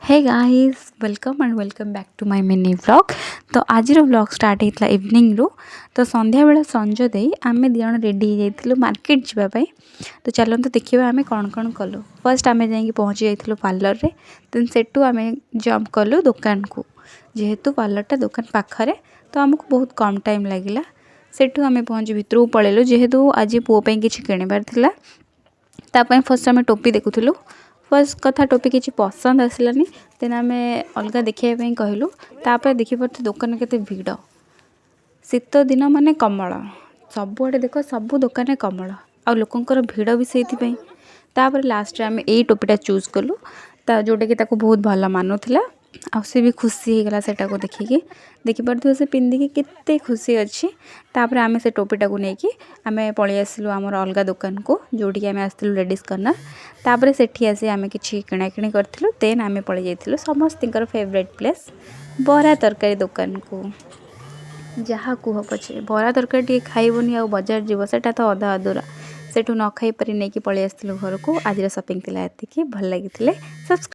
Hey guys welcome and welcome back to my mini vlog. तो आज vlog start होता evening रू। तो संध्या बेला संज दे आम दिजन रेडी हो जाइलु मार्केट जावाई। तो चलते देखिए आम कौन कौन कलु। फर्स्ट आम जा पहुँची जाइलु पार्लर रे। देन सेठू आम जंप कलु दुकान को। जेहेतु पार्लरटा दुकान पाखरे तो आमको बहुत कम टाइम लगिला। सेठू आम पहुँची भितर पलैलु जेहेतु आज पुओं किसी किणवार थिला। तापाई फर्स्ट आम टोपी देखुलु। फर्स्ट कथा टोपी किसी पसंद आसलानी। देन आम अलग देखापी कहलु। तापर देखिपे दुकान के भिड़। शीत दिन माने कमल सबुआड़े देख सबू दुकान कमल आ लोकंर भिड़ भी से लास्ट आम यही टोपीटा चूज कलु जोटा कि बहुत भल मानुला। आ सी भी खुशी होगला सेटा को देखिकी देखिपे से पिंधिकी केते खुशी अच्छी। तापर आम से टोपीटा को लेकिन आम पलि आसिलु आमर अलग दुकान को जोटी आम आसलु लेडीज कर्नर। तापर सेठी आसी आम कि किणाकिणी करूँ। देन आम पलि जाइलु समस्तर फेवरेट प्लेस बरा तरकारी दुकान को। जहाँ कुह पछे बरा तरकारी टे खाइबनी आ बजार जीव सेटा तो अधा अधूरा। सेठू न खाई पारि नहीं पलि आसलु घर को। आज शॉपिंग थी भल लगी। सब्सक्राइब